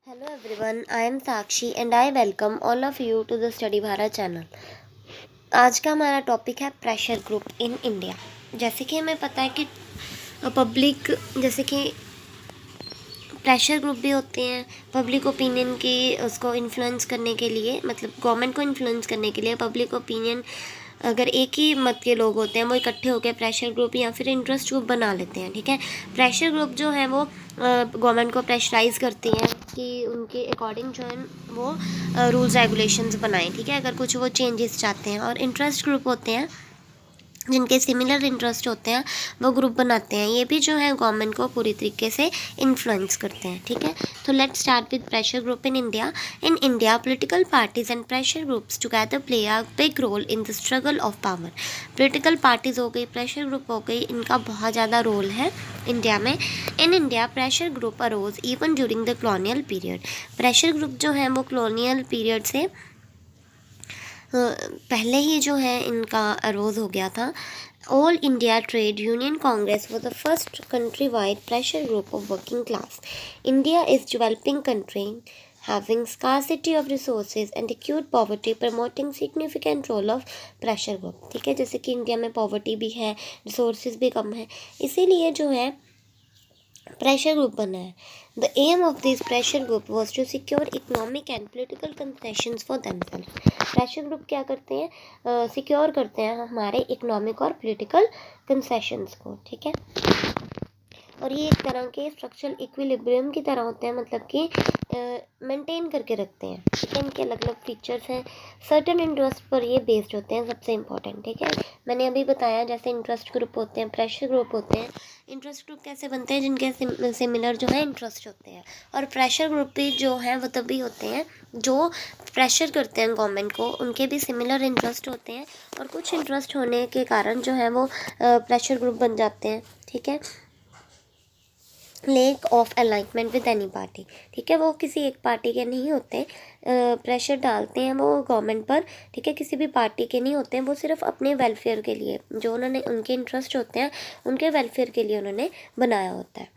Hello everyone, I am Sakshi and I welcome all of you to the Study Bharat channel. आज का हमारा topic है pressure group in India. जैसे कि हमें पता है कि पब्लिक जैसे कि प्रेशर ग्रुप भी होते हैं पब्लिक ओपिनियन की उसको इन्फ्लुएंस करने के लिए, मतलब गवर्नमेंट को इन्फ्लुएंस करने के लिए पब्लिक ओपिनियन अगर एक ही मत के लोग होते हैं वो इकट्ठे होकर प्रेशर ग्रुप या फिर इंटरेस्ट ग्रुप बना लेते हैं। ठीक है, प्रेशर ग्रुप जो है वो गवर्नमेंट को प्रेशराइज़ करती हैं कि उनके अकॉर्डिंग जो है वो रूल्स रेगुलेशंस बनाएं। ठीक है, अगर कुछ वो चेंजेस चाहते हैं। और इंटरेस्ट ग्रुप होते हैं जिनके सिमिलर इंटरेस्ट होते हैं वो ग्रुप बनाते हैं। ये भी जो है गवर्नमेंट को पूरी तरीके से इन्फ्लुएंस करते हैं। ठीक है, तो let's start with pressure group in India. In India political parties and pressure groups together play a big role in the struggle of power. Political parties हो गई, प्रेशर ग्रुप हो गई, इनका बहुत ज़्यादा रोल है इंडिया में। In India pressure group arose even during the colonial period. Pressure group जो है वो कॉलोनियल पीरियड से पहले ही जो है इनका अरोज हो गया था। All India trade union Congress was the first country wide pressure group of working class. India is developing country having scarcity of resources and acute poverty promoting significant role of pressure group। ठीक है, जैसे कि India में poverty भी है, resources भी कम है, इसीलिए जो है प्रेशर ग्रुप बना है। The aim of this pressure group was to secure economic and political concessions for themselves. Pressure group क्या करते हैं, सिक्योर करते हैं हमारे इकोनॉमिक और पोलिटिकल कंसेशंस को। ठीक है, और ये एक तरह के स्ट्रक्चरल इक्विलिब्रियम की तरह होते हैं, मतलब कि मेंटेन करके रखते हैं। ठीक है, इनके अलग अलग फीचर्स हैं, सर्टेन इंटरेस्ट पर ये बेस्ड होते हैं, सबसे इम्पोर्टेंट। ठीक है, मैंने अभी बताया जैसे इंटरेस्ट ग्रुप होते हैं, प्रेशर ग्रुप होते हैं। इंटरेस्ट ग्रुप कैसे बनते हैं, जिनके सिमिलर जो है इंटरेस्ट होते हैं। और प्रेशर ग्रुप भी जो है वो तभी होते हैं जो प्रेशर करते हैं गवर्नमेंट को, उनके भी सिमिलर इंटरेस्ट होते हैं और कुछ इंटरेस्ट होने के कारण जो है वो प्रेशर ग्रुप बन जाते हैं। ठीक है, lack of alignment with any party. ठीक है, वो किसी एक पार्टी के नहीं होते, प्रेशर डालते हैं वो गवर्नमेंट पर। ठीक है, किसी भी पार्टी के नहीं होते हैं, वो सिर्फ अपने वेलफेयर के लिए, जो उन्होंने उनके इंटरेस्ट होते हैं उनके वेलफेयर के लिए उन्होंने बनाया होता है,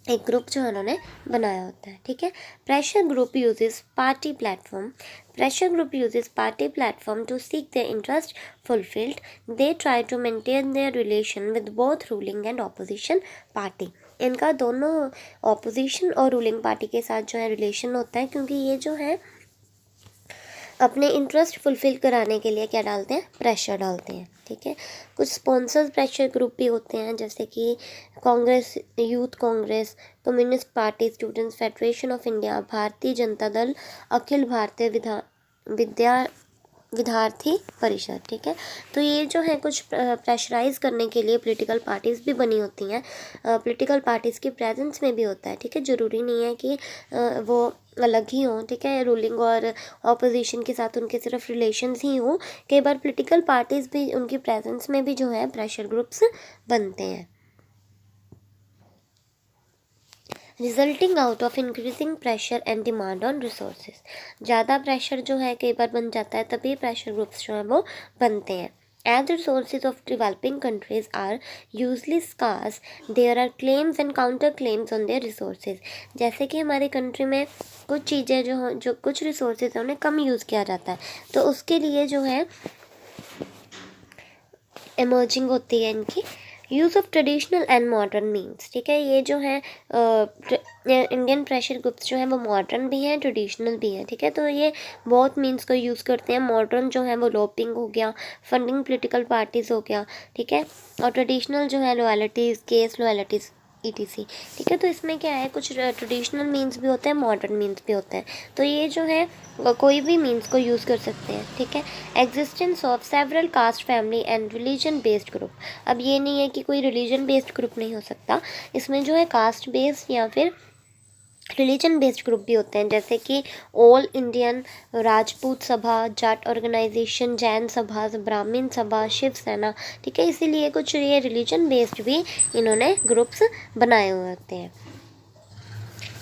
एक ग्रुप जो उन्होंने बनाया होता है। ठीक है, pressure group uses party platform. Pressure group uses party platform to seek their interest fulfilled. They try to maintain their relation with both ruling and opposition party. इनका दोनों ऑपोजिशन और रूलिंग पार्टी के साथ जो है रिलेशन होता है, क्योंकि ये जो है अपने इंटरेस्ट फुलफिल कराने के लिए क्या डालते हैं, प्रेशर डालते हैं। ठीक है, कुछ स्पॉन्सर्स प्रेशर ग्रुप भी होते हैं, जैसे कि Congress, youth Congress, communist party, students federation of India, Bharatiya Janata Dal, अखिल भारतीय विद्यार्थी परिषद। ठीक है, तो ये जो है कुछ प्रेशराइज करने के लिए पॉलिटिकल पार्टीज़ भी बनी होती हैं। पॉलिटिकल पार्टीज़ की प्रेजेंस में भी होता है। ठीक है, ज़रूरी नहीं है कि वो अलग ही हों। ठीक है, रूलिंग और ऑपोजिशन के साथ उनके सिर्फ रिलेशंस ही हों, कई बार पॉलिटिकल पार्टीज़ भी उनकी प्रेजेंस में भी जो है प्रेशर ग्रुप्स बनते हैं। Resulting out of increasing pressure and demand on resources. ज़्यादा प्रेशर जो है कई बार बन जाता है, तभी प्रेशर ग्रुप्स जो है वो बनते हैं। As the resources of developing countries are usually scarce, there are claims and counter claims on their resources। जैसे कि हमारे कंट्री में कुछ चीज़ें जो कुछ रिसोर्सेज हैं उन्हें कम यूज़ किया जाता है, तो उसके लिए जो है एमर्जिंग होती है इनकी use of traditional and modern means. ठीक है, ये जो है इंडियन प्रेशर ग्रुप्स जो है वो मॉडर्न भी हैं, ट्रेडिशनल भी हैं। ठीक है, तो ये बहुत मीन्स को यूज़ करते हैं। मॉडर्न जो है वो लॉबिंग हो गया, फंडिंग पॉलिटिकल पार्टीज़ हो गया। ठीक है, और ट्रेडिशनल जो है लॉयल्टीज़, केस लॉयल्टीज़ ETC। ठीक है, तो इसमें क्या है, कुछ ट्रेडिशनल मीन्स भी होते हैं, मॉडर्न मीन्स भी होते हैं, तो ये जो है कोई भी मीन्स को यूज़ कर सकते हैं। ठीक है, existence of several caste, family and religion based group. अब ये नहीं है कि कोई रिलीजन बेस्ड ग्रुप नहीं हो सकता, इसमें जो है कास्ट बेस्ड या फिर रिलीजन बेस्ड ग्रुप भी होते हैं, जैसे कि ऑल इंडियन राजपूत सभा, जाट ऑर्गेनाइजेशन, जैन सभा, ब्राह्मण सभा, शिव सेना। ठीक है, इसीलिए कुछ ये रिलीजन बेस्ड भी इन्होंने ग्रुप्स बनाए हुए होते हैं।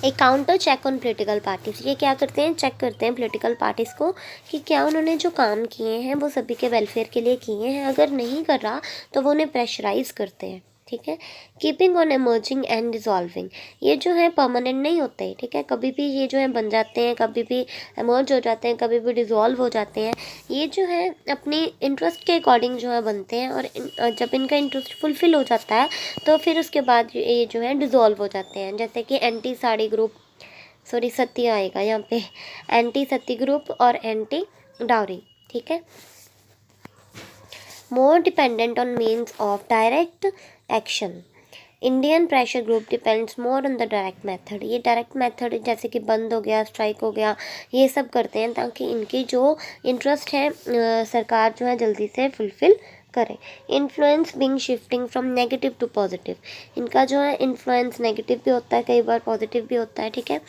एक counter check on political parties. ये क्या करते हैं, चेक करते हैं पॉलिटिकल पार्टीज़ को कि क्या उन्होंने जो काम किए हैं वो सभी के वेलफेयर के लिए किए हैं। अगर नहीं कर रहा तो वो उन्हें प्रेशराइज़ करते हैं। ठीक है। Keeping on emerging and dissolving, ये जो है परमानेंट नहीं होते, ठीक है, कभी भी ये जो है बन जाते हैं, कभी भी एमर्ज हो जाते हैं, कभी भी डिज़ोल्व हो जाते हैं। ये जो है अपनी इंटरेस्ट के अकॉर्डिंग जो है बनते हैं, और जब इनका इंटरेस्ट फुलफ़िल हो जाता है तो फिर उसके बाद ये जो है डिज़ोल्व हो जाते हैं। जैसे कि एंटी साड़ी ग्रुप, सॉरी सत्य आएगा यहाँ पे, एंटी सती ग्रुप और एंटी डाउरी, ठीक है। मोर dependent on means of direct action, Indian pressure group depends more on the direct method. ये डायरेक्ट मेथड जैसे कि बंद हो गया, स्ट्राइक हो गया, ये सब करते हैं ताकि इनकी जो इंटरेस्ट है सरकार जो है जल्दी से फुलफ़िल करे। Influence being shifting from negative to positive, इनका जो है इन्फ्लुएंस नेगेटिव भी होता है, कई बार पॉजिटिव भी होता है, ठीक है।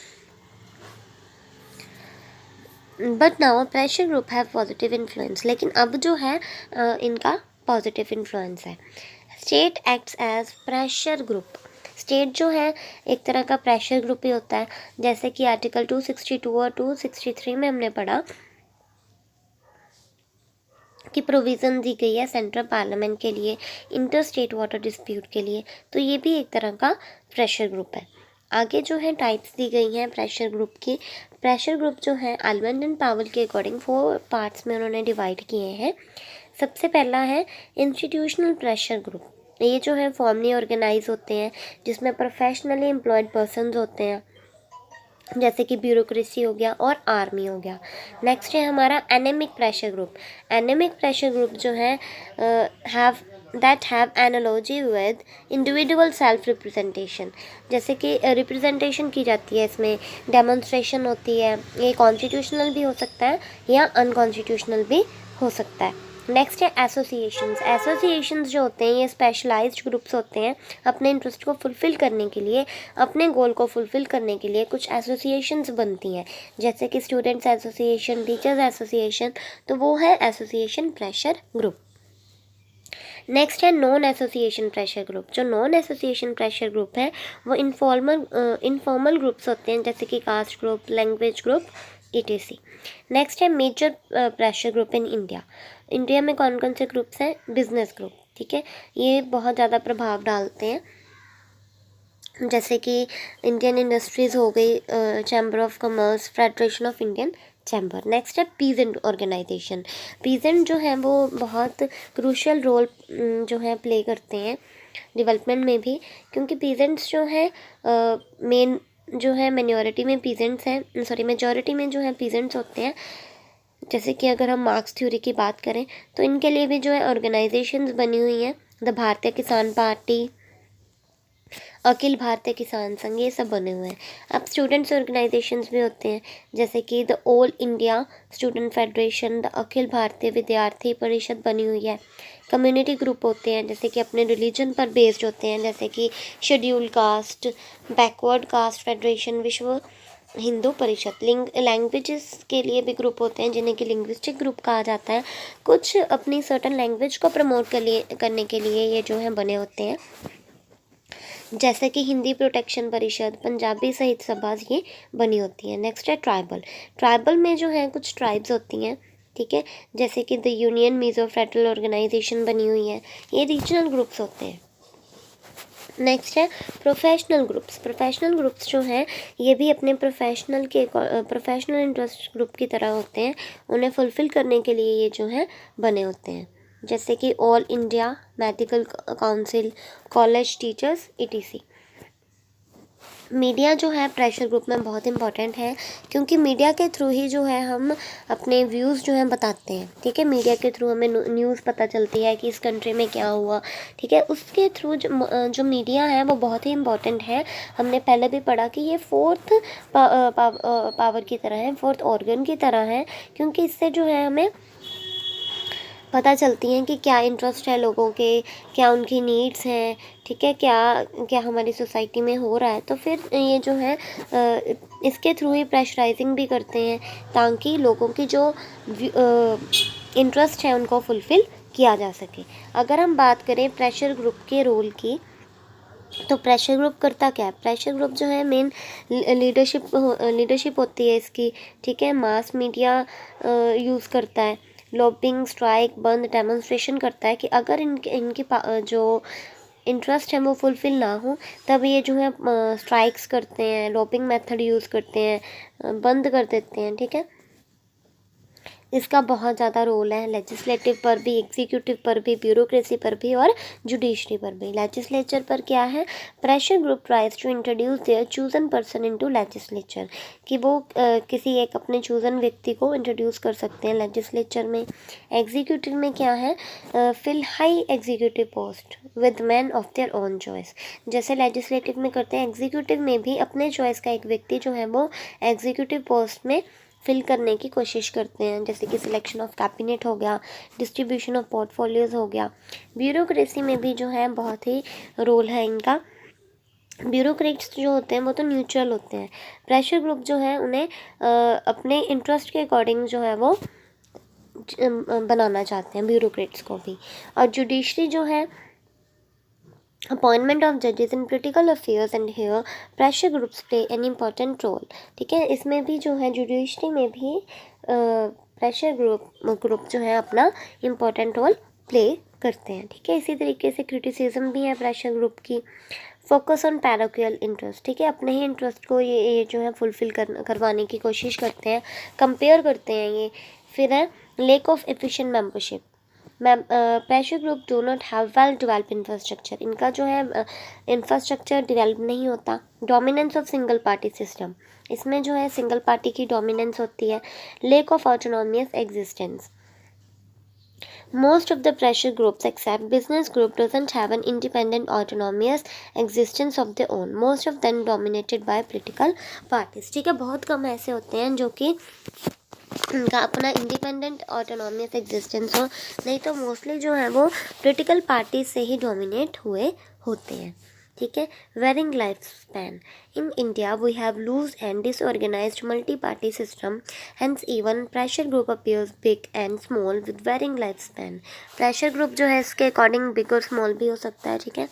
But now pressure group have positive influence, लेकिन अब जो है इनका पॉजिटिव इन्फ्लुएंस है। State acts as pressure group, state जो है एक तरह का प्रेशर ग्रुप ही होता है, जैसे कि आर्टिकल 262 और 263 में हमने पढ़ा कि प्रोविज़न दी गई है सेंट्रल पार्लियामेंट के लिए, इंटर स्टेट वाटर डिस्प्यूट के लिए, तो ये भी एक तरह का प्रेशर ग्रुप है। आगे जो है टाइप्स दी गई हैं प्रेशर ग्रुप की। प्रेशर ग्रुप जो है आलमंड एंड पावल के अकॉर्डिंग 4 पार्ट्स में उन्होंने डिवाइड किए हैं। सबसे पहला है इंस्टीट्यूशनल प्रेशर ग्रुप, ये जो है फॉर्मली ऑर्गेनाइज होते हैं, जिसमें प्रोफेशनली एम्प्लॉयड पर्सन्स होते हैं, जैसे कि ब्यूरोक्रेसी हो गया और आर्मी हो गया। नेक्स्ट है हमारा anaemic pressure group. Anaemic pressure group जो है have analogy with individual self representation, जैसे कि रिप्रेजेंटेशन की जाती है, इसमें डेमोन्स्ट्रेशन होती है। ये कॉन्स्टिट्यूशनल भी हो सकता है या अनकॉन्स्टिट्यूशनल भी हो सकता है। नेक्स्ट है एसोसिएशंस। एसोसिएशंस जो होते हैं ये स्पेशलाइज्ड ग्रुप्स होते हैं, अपने इंटरेस्ट को फुलफ़िल करने के लिए, अपने गोल को फुलफ़िल करने के लिए कुछ एसोसिएशंस बनती हैं, जैसे कि स्टूडेंट्स एसोसिएशन, टीचर्स एसोसिएशन, तो वो है एसोसिएशन प्रेशर ग्रुप। नेक्स्ट है नॉन एसोसिएशन प्रेशर ग्रुप। जो नॉन एसोसिएशन प्रेशर ग्रुप है वो इनफॉर्मल ग्रुप्स होते हैं, जैसे कि caste group, language group, etc। Next है major pressure group in India. India में कौन कौन से ग्रुप्स हैं? बिजनेस ग्रुप, ठीक है, ये बहुत ज़्यादा प्रभाव डालते हैं, जैसे कि इंडियन इंडस्ट्रीज़ हो गई, chamber of commerce, federation of Indian chamber. Next है पीजेंट ऑर्गेनाइजेशन। पीजेंट जो है वो बहुत क्रूशियल रोल जो है प्ले करते हैं डेवलपमेंट में भी, क्योंकि पीजेंट्स जो है मेन जो है मेजॉरिटी में जो है पीजेंट्स होते हैं। जैसे कि अगर हम मार्क्स थ्योरी की बात करें तो इनके लिए भी जो है ऑर्गेनाइजेशंस बनी हुई हैं, द भारतीय किसान पार्टी, अखिल भारतीय किसान संघ, ये सब बने हुए हैं। अब स्टूडेंट्स ऑर्गेनाइजेशंस भी होते हैं, जैसे कि the all India student federation, the Akhil Bharatiya Vidyarthi परिषद बनी हुई है। कम्युनिटी ग्रुप होते हैं, जैसे कि अपने रिलीजन पर बेस्ड होते हैं, जैसे कि schedule caste, backward caste federation, विश्व हिंदू परिषद। लैंग्वेजेस के लिए भी ग्रुप होते हैं, जिन्हें कि लिंग्विस्टिक ग्रुप कहा जाता है। कुछ अपनी सर्टन लैंग्वेज को प्रमोट करने के लिए ये जो है बने होते हैं, जैसे कि हिंदी प्रोटेक्शन परिषद, पंजाबी साहित्य सभा, ये बनी होती है। नेक्स्ट है ट्राइबल। ट्राइबल में जो है कुछ ट्राइब्स होती हैं, ठीक है, जैसे कि the union Mizo federal organisation बनी हुई है, ये रीजनल ग्रुप्स होते हैं। नेक्स्ट है प्रोफेशनल ग्रुप्स। प्रोफेशनल ग्रुप्स जो हैं ये भी अपने प्रोफेशनल इंटरेस्ट ग्रुप की तरह होते हैं, उन्हें फुलफ़िल करने के लिए ये जो है बने होते हैं, जैसे कि all India medical council, college teachers, etc। Media जो है प्रेशर ग्रुप में बहुत इंपॉर्टेंट है, क्योंकि मीडिया के थ्रू ही जो है हम अपने व्यूज़ जो हैं बताते हैं, ठीक है। मीडिया के थ्रू हमें न्यूज़ पता चलती है कि इस कंट्री में क्या हुआ, ठीक है। उसके थ्रू जो मीडिया है वो बहुत ही इंपॉर्टेंट है। हमने पहले भी पढ़ा कि ये फोर्थ पावर की तरह है, फोर्थ ऑर्गन की तरह है, क्योंकि इससे जो है हमें पता चलती हैं कि क्या इंटरेस्ट है लोगों के, क्या उनकी नीड्स हैं, ठीक है, क्या क्या हमारी सोसाइटी में हो रहा है। तो फिर ये जो है इसके थ्रू ही प्रेशराइजिंग भी करते हैं, ताकि लोगों की जो इंटरेस्ट है उनको फुलफ़िल किया जा सके। अगर हम बात करें प्रेशर ग्रुप के रोल की, तो प्रेशर ग्रुप करता क्या है? प्रेशर ग्रुप जो है मेन लीडरशिप होती है इसकी, ठीक है। मास मीडिया यूज़ करता है, लॉबिंग, स्ट्राइक, बंद, डेमोन्स्ट्रेशन करता है कि अगर इनकी जो इंटरेस्ट है वो फुलफ़िल ना हो, तब ये जो है स्ट्राइक्स करते हैं, लॉबिंग मेथड यूज़ करते हैं, बंद कर देते हैं। ठीक है, इसका बहुत ज़्यादा रोल है लेजिस्लेटिव पर भी, एग्जीक्यूटिव पर भी, ब्यूरोक्रेसी पर भी और जुडिशरी पर भी। लेजिस्लेचर पर क्या है, pressure group tries to introduce their chosen person into legislature, कि वो किसी एक अपने चूजन व्यक्ति को इंट्रोड्यूस कर सकते हैं लेजिस्लेचर में। एग्जीक्यूटिव में क्या है, fill high executive post with man of their own choice, जैसे लेजिस्लेटिव में करते हैं, एग्जीक्यूटिव में भी अपने चॉइस का एक व्यक्ति जो है वो एग्जीक्यूटिव पोस्ट में फिल करने की कोशिश करते हैं, जैसे कि सिलेक्शन ऑफ कैबिनेट हो गया, डिस्ट्रीब्यूशन ऑफ पोर्टफोलियोज हो गया। ब्यूरोक्रेसी में भी जो है बहुत ही रोल है इनका। ब्यूरोक्रेट्स जो होते हैं वो तो न्यूट्रल होते हैं, प्रेशर ग्रुप जो है उन्हें अपने इंटरेस्ट के अकॉर्डिंग जो है वो बनाना चाहते हैं, ब्यूरोक्रेट्स को भी। और जुडिशरी जो है, अपॉइंटमेंट ऑफ जजेस in critical affairs and here pressure groups play an important role. ठीक है, इसमें भी जो है जुडिशरी में भी प्रेशर ग्रुप जो है अपना इम्पॉर्टेंट रोल प्ले करते हैं। ठीक है, इसी तरीके से क्रिटिसिज्म भी है प्रेशर ग्रुप की। फोकस ऑन पैरोकियल इंटरेस्ट, ठीक है, अपने ही इंटरेस्ट को ये जो है फुलफिल करवाने की कोशिश करते हैं, कंपेयर करते हैं ये। फिर है lack of efficient membership, pressure group do not have well develop infrastructure, इनका जो है इंफ्रास्ट्रक्चर डेवलप नहीं होता। Dominance of single party system, इसमें जो है सिंगल पार्टी की डोमिनेंस होती है। Lack of autonomous existence, most of the pressure groups except business group doesn't have an independent autonomous existence of their own, most of them dominated by political parties। ठीक है, बहुत कम ऐसे होते हैं जो कि उनका अपना इंडिपेंडेंट ऑटोनॉमियस एग्जिस्टेंस हो, नहीं तो मोस्टली जो है वो पोलिटिकल पार्टी से ही डोमिनेट हुए होते हैं। ठीक है, varying life span, in India we have loose and disorganised multi party system, hence even pressure group appears big and small with varying life span. Pressure group जो है इसके अकॉर्डिंग बिग और स्मॉल भी हो सकता है। ठीक है,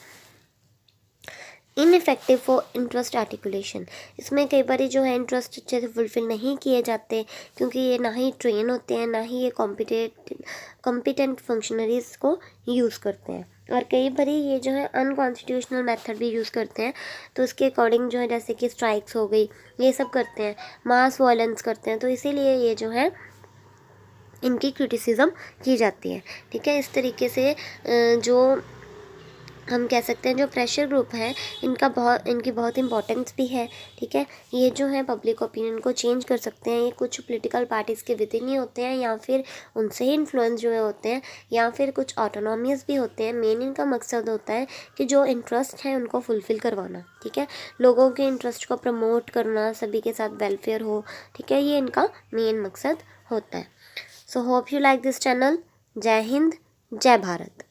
इनफेक्टिव फॉर इंटरेस्ट आर्टिकुलेशन, इसमें कई बार जो है इंटरेस्ट अच्छे से फुलफिल नहीं किए जाते, क्योंकि ये ना ही ट्रेन होते हैं, ना ही ये कॉम्पिटेंट फंक्शनरीज को यूज़ करते हैं, और कई बार ये जो है अनकॉन्स्टिट्यूशनल मेथड भी यूज़ करते हैं। तो उसके अकॉर्डिंग जो है जैसे कि स्ट्राइक्स हो गई, ये सब करते हैं, मास वायलेंस करते हैं, तो इसीलिए ये जो है इनकी क्रिटिसिज्म की जाती है। ठीक है, इस तरीके से जो हम कह सकते हैं जो प्रेशर ग्रुप है इनकी बहुत इंपॉर्टेंस भी है। ठीक है, ये जो है पब्लिक ओपिनियन को चेंज कर सकते हैं। ये कुछ पॉलिटिकल पार्टीज़ के विद इन ही होते हैं, या फिर उनसे ही इन्फ्लुएंस जो है होते हैं, या फिर कुछ ऑटोनॉमियस भी होते हैं। मेन इनका मकसद होता है कि जो इंटरेस्ट है उनको फुलफ़िल करवाना। ठीक है, लोगों के इंटरेस्ट को प्रमोट करना, सभी के साथ वेलफेयर हो। ठीक है, ये इनका मेन मकसद होता है। So hope you like this channel. जय हिंद, जय भारत।